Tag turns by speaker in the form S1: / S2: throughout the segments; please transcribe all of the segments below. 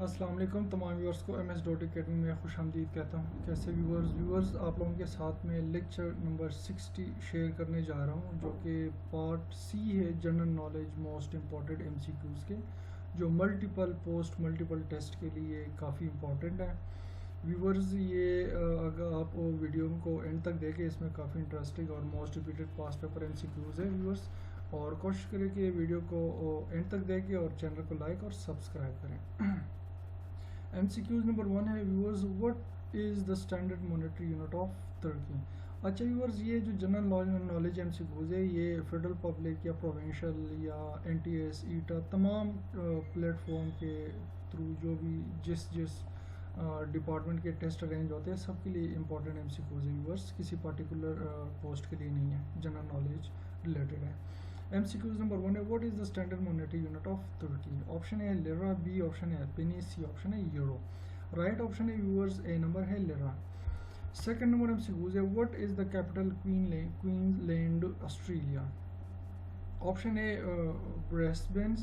S1: अस्सलाम वालेकुम तमाम व्यूअर्स को एम एस डॉट अकेडमी में खुश आमदीद कहता हूँ। कैसे व्यूअर्स आप लोगों के साथ में लेक्चर नंबर 60 शेयर करने जा रहा हूँ, जो कि पार्ट सी है, general knowledge most important MCQs के, जो मल्टीपल पोस्ट मल्टीपल टेस्ट के लिए काफ़ी इम्पॉर्टेंट है। व्यूअर्स अगर आप वीडियो को एंड तक देखें, इसमें काफ़ी इंटरेस्टिंग और most repeated past paper MCQs है व्यूअर्स, और कोशिश करें कि वीडियो को एंड तक देखें और चैनल को लाइक और सब्सक्राइब करें। MCQs नंबर 1 है viewers, what is the standard monetary unit of Turkey. अच्छा व्यूअर्स, ये जो जनरल नॉलेज MCQs है, ये फेडरल पब्लिक या प्रोविंशियल या NTS ईटा तमाम प्लेटफॉर्म के थ्रू जो भी जिस डिपार्टमेंट के टेस्ट अरेंज होते हैं, सबके लिए इंपॉर्टेंट MCQs है व्यूअर्स, किसी पर्टिकुलर पोस्ट के लिए नहीं है, जनरल नॉलेज रिलेटेड है। MCQs नंबर 1 है, what is the standard monetary unit of Turkey. Option है लिरा, बी ऑप्शन है पेनी, सी ऑप्शन है यूरो। राइट ऑप्शन है व्यूअर्स ए नंबर है लिरा। सेकंड नंबर MCQs है, what is the capital Queensland Australia. Option है Brisbane,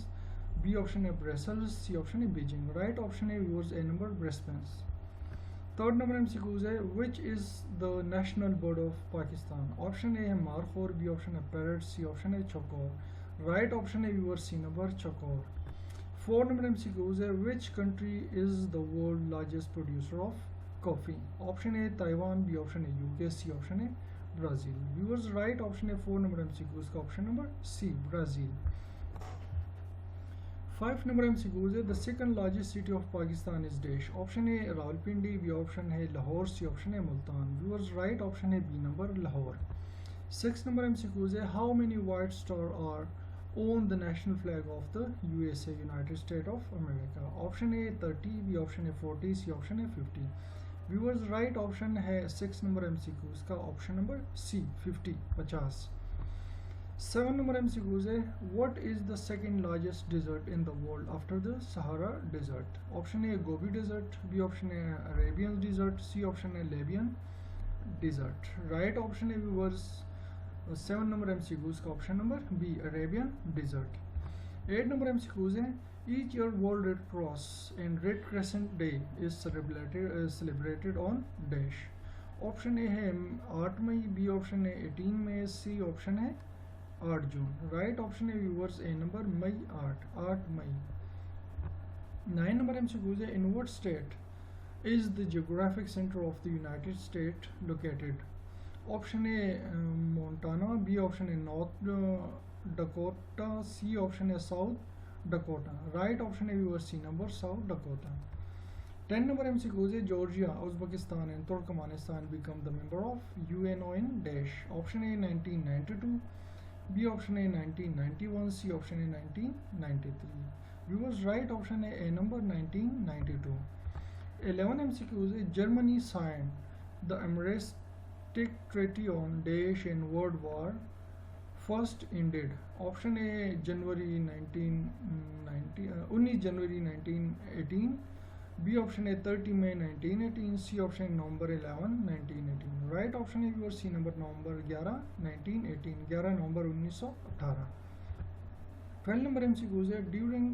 S1: B option है Brussels, C option है Beijing. Right option है viewers A number Brisbane. Third number MCQs है, which is the national bird of Pakistan. Option A है मारखोर, B option है parrot, C option है चौकोर। राइट ऑप्शन है व्यूअर सी नंबर चौकोर। फोर्थ नंबर MCQs है, which country is the world largest producer of coffee. Option A Taiwan, B option है UK, C option है ब्राज़ील। व्यूअर्स राइट ऑप्शन है 4 number MCQs का option number C Brazil. 5 number MCQs है, the second largest city of Pakistan is dash. Option A Rawalpindi, B option है Lahore, C option है Multan. Viewers right option है B number Lahore. 6 number MCQs है, how many white star are on the national flag of the USA, United State of America. Option A 30, B option है 40, सी option है 50। Viewers right option है 6 number MCQs का option number C 50। 7 number MCQs है, what is the second largest desert in the world after the Sahara desert. Option A Gobi desert, B option है Arabian desert, C option है Libyan desert. Right option है viewers 7 number MCQs का option number B Arabian desert. 8 number MCQs है, each year World Red Cross and Red Crescent Day is celebrated on dash. Option A है 8 मई, B option है 18 मई, सी option है 8 June. Right option है viewers A number May 8 May. 9 number MCQs है, in what state is the geographic centre of the United State located. Option A Montana, B option है North Dakota, C option है South Dakota. Right option है viewers C number South Dakota. 10 number MCQs है, Georgia, Uzbekistan and Turkmenistan become the member of UNO in dash. Option A 1992, B option है 1991, सी option है 1993। Viewers right option है A number 1992। 11 MCQs है, Germany sign the एमरेस्टिक treaty on dash in world war first ended. Option A जनवरी 19 जनवरी 1918, B option है 30 मई 1918, C option है नवंबर 11 1918। राइट ऑप्शन है व्यूअर सी नंबर नवंबर 11 1918, 11 नवंबर 1918। 12 नंबर MCQs है, during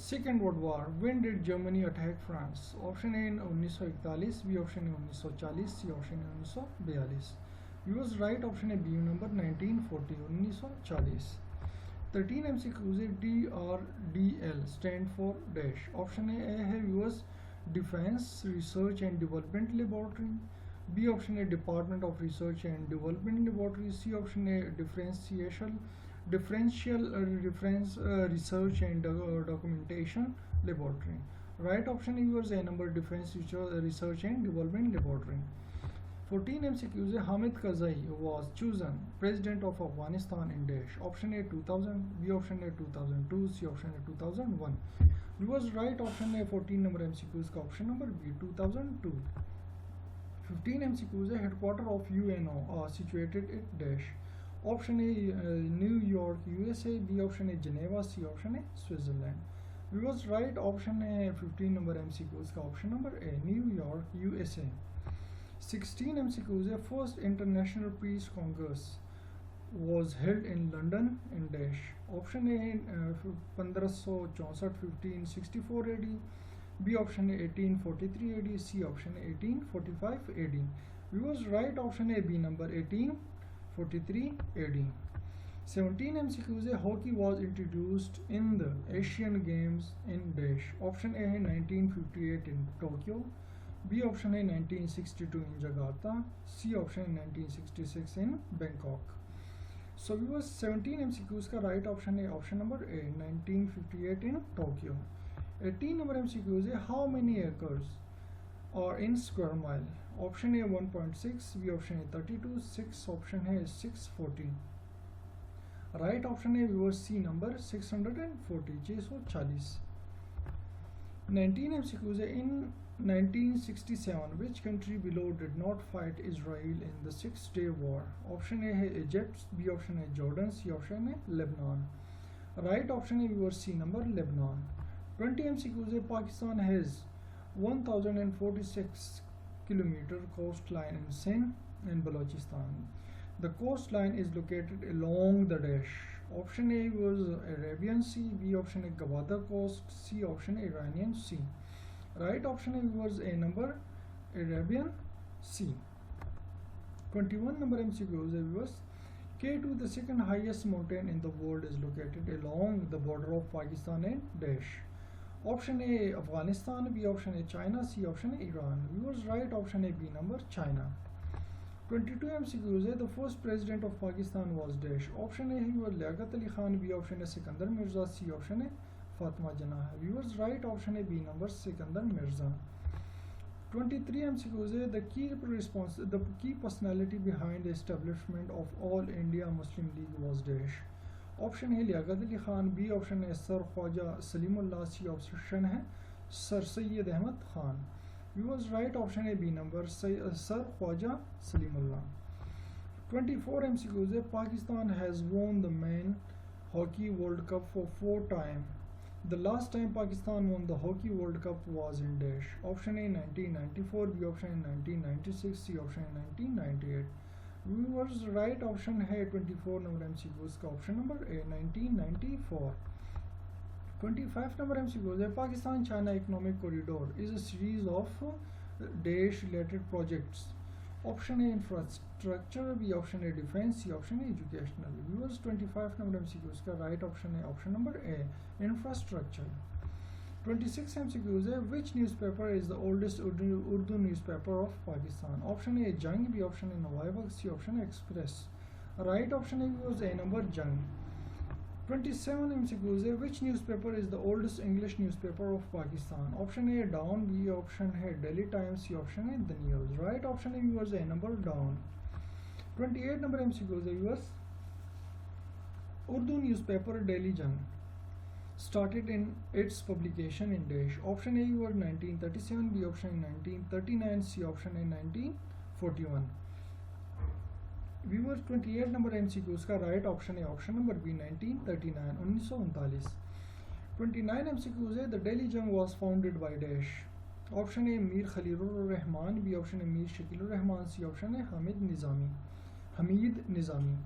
S1: second world war when did Germany attack France. Option A 1941, B option है 1940, सी ऑप्शन है 1942। व्यूअर्स राइट ऑप्शन है बी नंबर 1940, 1940। 13 MCQs है, DRDL stand for dash. Option A है viewers defence research and development laboratory, B option है department of research and development laboratory, C option है differential difference research and documentation laboratory. Right option है viewers A number defence research and development laboratory. 14 MCQs है, Hamid Karzai was chosen president of Afghanistan in dash। Option A 2000, B option है 2002, सी option है 2001। Viewers right option है 14 number MCQs का option number B 2002। 15 MCQs है, headquarter of UNO situated at dash. Option A New York USA, B option है Geneva, C option है Switzerland. Viewers right option है 15 number MCQs का option number A New York USA। 16 MCQs है, first international peace congress was held in London in dash. Option A 1564 1564 AD, B option A 1843 AD, C option A 1845 AD. Viewers, right option A B number 1843 AD. 17 MCQs है hockey was introduced in the Asian Games in dash. Option A है 1958 in Tokyo, B option है 1962 in Jakarta, C option है 1966 in Bangkok. So viewers, 17 MCQs का right option है option number A 1958 in Tokyo. 18 number MCQs है how many acres are in square mile. Option A 1.6, B option है 32, 6 option है 640. Right option है viewers C number 640 640. 19 MCQs है इन 1967 which country below did not fight Israel in the 6-day war. Option A है Egypt, B option है Jordan, C option है Lebanon. Right option है viewers C number Lebanon. 20 MCQs है Pakistan has 1046 kilometre coast line in Sindh in Balochistan. The coastline is located along the dash. Option A was Arabian Sea, B option A Gwadar Coast, C option A Iranian Sea. Right option A was A number Arabian Sea. 21 number MCQs was K2, the second highest mountain in the world, is located along the border of Pakistan and dash. Option A Afghanistan, B option A China, C option A Iran. Viewers, right option A B number China. 22 MCQs है the first president of Pakistan was dash. Option A he was Liaquat Ali Khan, B option है Sikandar Mirza, C option है फातिमा जना. Viewers, right option है B number Sikandar Mirza. 23 MCQs है the key personality behind the establishment of All India Muslim League was dash. Option है Liaquat Ali Khan, B option है sir Khawaja Salimullah, C option है sir Syed Ahmad Khan. Viewers, right option A B number Sir Khwaja Salimullah. 24 MCQs है Pakistan has won the men hockey world cup for 4 times. The last time Pakistan won the hockey world cup was in dash. Option A 1994, B option A 1996, C option A 1998. Viewers, right option है 24 number MCQs का option number A 1994. 25 number MCQs है Pakistan China Economic Corridor is a series of dash related projects. Option A infrastructure, B option A defense, C option A educational. Viewers, 25 number MCQs का right option है option number A infrastructure. 26 MCQs है which newspaper is the oldest Urdu newspaper of Pakistan. Option A Jang, B option A Nawai Waqt, C option A Express. Right option A number Jang. 27 MCQs है which newspaper is the oldest English newspaper of Pakistan. Option A Dawn, B option है Daily Times, C option है The News. Right option है number Dawn. 28 number MCQs है viewers Urdu newspaper Daily Jang started in its publication in dash. Option A 1937, B option 1939, C option A 1941. Viewers, 28 number MCQs का right option है option number B 1939 1939. 29 MCQs है the Delhi Jung was founded by dash. Option A Mir Khalilur Rahman, B option A Mir Shakilur Rahman, C option A Hamid Nizami.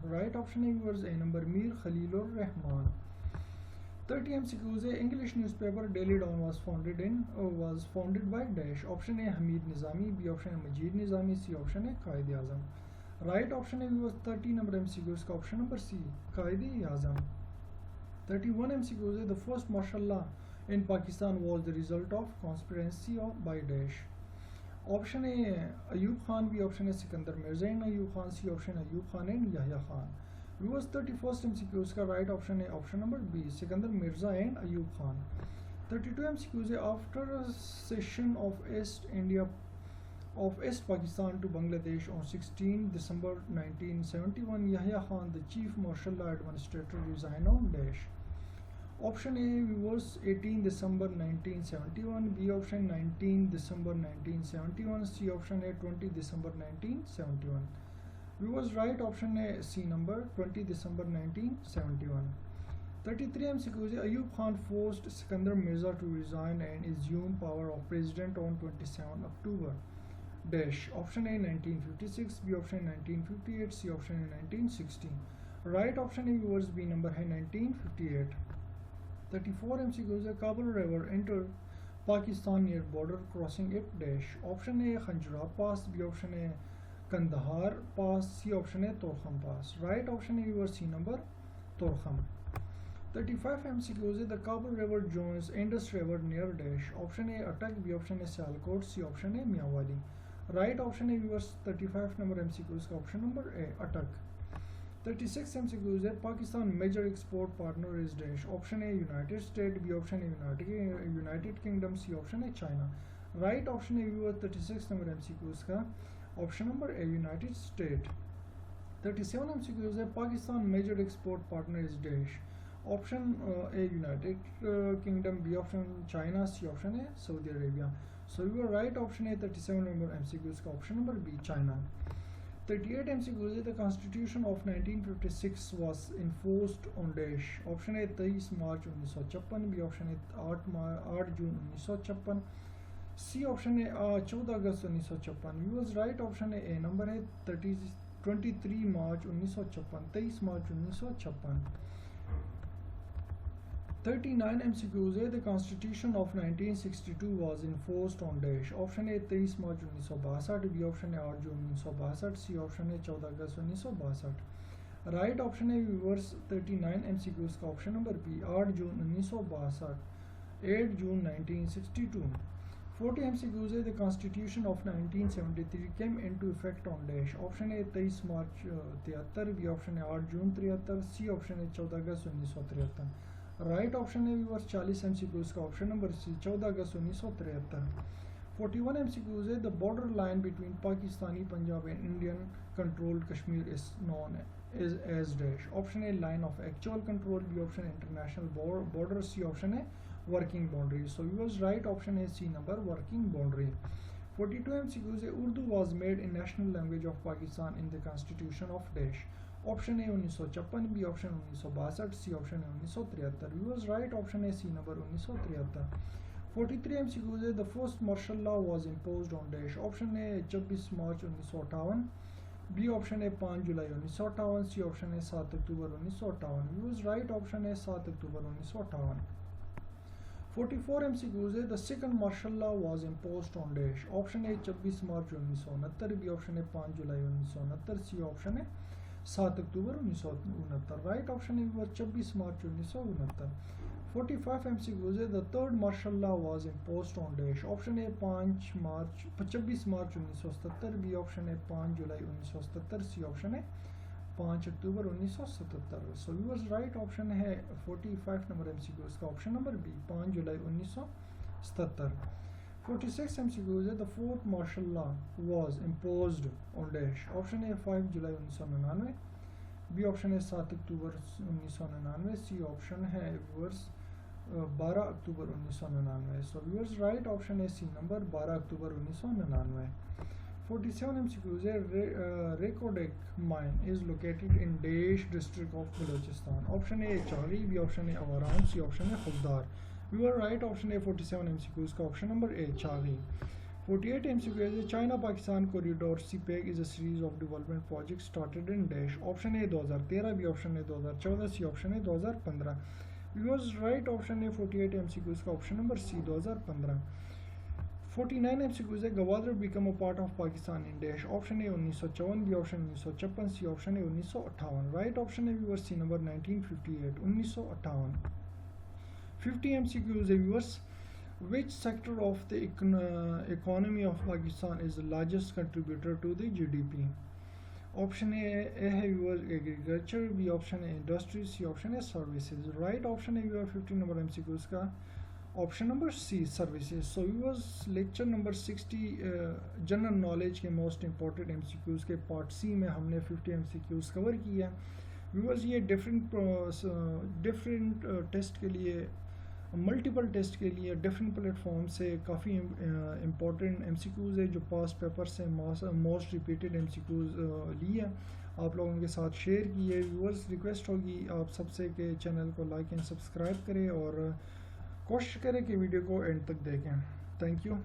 S1: Right option है viewers A number Mir Khalilur Rahman. 30 MCQs है English newspaper Daily Dawn was founded by dash. Option A Hamid Nizami, B option A Majid Nizami, C option A Qaid Azam. Right option is 30 number MCQs का option number C Qaid-e-Azam. 31 MCQs है the first martial law in Pakistan was the result of conspiracy by dash. Option A Ayub Khan, B option A Sikandar Mirza and Ayub Khan, C option Ayub Khan and Yahya Khan. Viewers, 31st MCQs का right option है option number B Sikandar Mirza and Ayub Khan. 32 MCQs है after a session of East Pakistan to Bangladesh on 16 December 1971, Yahya Khan, the chief martial law administrator, resigned on dash. Option A was 18 December 1971, B option 19 December 1971, C option A 20 December 1971. Was right option A C number 20 December 1971. 33 MCQs Ayub Khan forced Sikandar Mirza to resign and assume power of president on 27 October. Dash option A 1956, B option 1958, C option 1960. Right option है viewers B number है 1958। 34 MCQs है Kabul river enter Pakistan near border crossing it dash. Option A Khunjerab pass, B option है Kandahar pass, C option है Torkham pass. Right option है viewers C number Torkham. 35 MCQs है the Kabul river joins Indus river near dash. Option A Attock, B option है Sialkot, C option है Mianwali. Right option है viewers 35 number MCQs का option number A Attock. 36 MCQs है Pakistan major export partner is dash. Option A United State, B option है United Kingdom, C option है China. Right option है viewers 36 number MCQs का option number A United State. 37 MCQs है Pakistan major export partner is dash. Option A United Kingdom, B option China, C option है Saudi Arabia. So your right option है 37 number MCQs का option number B China. 38 MCQs है the constitution of 1956 was enforced on dash. Option है 23 मार्च 1956, B option है 8 जून 1956, सी option है 14 अगस्त 1956। Use right option है A number है 23 मार्च 1956, 23 मार्च 1956। 39 MCQs है the constitution of 1962 was enforced on dash. Option है 23 मार्च 1962, B option है 8 जून 1962, सी option है 14 अगस्त 1962। राइट ऑप्शन है व्यूअर्स 39 MCQs का ऑप्शन नंबर बी 8 जून 1962, 8 जून 1962। 40 MCQs है the constitution of 1973 came into effect on dash. Option है 23 मार्च 73, B option है 8 जून 73, सी option है 14 अगस्त 1973। राइट ऑप्शन है व्यूअर्स 40 MCQs का ऑप्शन नंबर सी 14 अगस्त 1973। 41 MCQs है द बॉर्डर लाइन बिटवीन पाकिस्तानी Punjab and Indian controlled Kashmir is known as dash. Option है line of actual control, B option है इंटरनेशनल बॉर्डर, सी ऑप्शन है working boundary. So viewers right option है C number working boundary. 42 MCQs है Urdu was made in national language of Pakistan in the constitution of dash. Option है 1956, B option 1962, सी option है 1973। Viewers right option है C number 1973। 43 MCQs है the first martial law was imposed on dash. Option है 26 मार्च 1958, B option है 5 जुलाई 1958, सी option है 7 October 1958। Viewers right option है 7 October 1958। 44 MCQs है the second martial law was imposed on dash. Option है 26 March 1969, B option है 5 जुलाई 1969, सी option है 7 अक्टूबर 1969। Right option है 26 March 1969। 45 MCQs है the third martial law was imposed on dash. Option है 26 मार्च 1977, B option है 5 जुलाई 1977, सी ऑप्शन है 5 अक्टूबर 1977। सो व्यूअर्स राइट ऑप्शन है 45 नंबर MCQs का ऑप्शन नंबर बी 5 जुलाई 1977। 46 MCQs है the fourth martial law was imposed on dash. Option है 5 जुलाई 1999, बी ऑप्शन है 7 अक्टूबर 1999, सी ऑप्शन है व्यूअर्स 12 अक्टूबर 1999। सो व्यूअर्स राइट ऑप्शन है सी नंबर 12 अक्टूबर 1999। 47 MCQs है Rekodiq mine is located in dash district of Balochistan. Option है चाली, बी ऑप्शन है अवाराम, सी ऑप्शन है खुफदार। व्यूअर राइट ऑप्शन है 47 MCQs का ऑप्शन नंबर ए चाली। 48 MCQs है China Pakistan corridor CPEC is a series of development project started in dash. Option है 2013, B option है 2014, सी ऑप्शन है 2015। व्यूअर्स राइट ऑप्शन है 48 MCQs का ऑप्शन नंबर सी 2015। 49 MCQs है Gwadar become a part of Pakistan in dash. Option है 1954, B option 1956, सी option है 1958। Right option है viewers C number 1958 1958। 50 MCQs है viewers which sector of the economy of Pakistan is the largest contributor to the GDP। Option A है viewer agriculture, B option है industry, C option है services. Right option है viewer 50 number MCQs का option number C services. So viewers lecture number 60 general knowledge के most important MCQs के part C में हमने 50 MCQs cover किया। व्यूअर्स ये डिफरेंट टेस्ट के लिए, मल्टीपल टेस्ट के लिए डिफरेंट प्लेटफॉर्म से काफ़ी इम्पॉर्टेंट MCQs है जो पास पेपर से मोस्ट रिपीटेड MCQs लिए आप लोगों के साथ शेयर किए। व्यूअर्स रिक्वेस्ट होगी आप सबसे कि चैनल को लाइक एंड सब्सक्राइब करें और कोशिश करें कि वीडियो को एंड तक देखें। Thank you.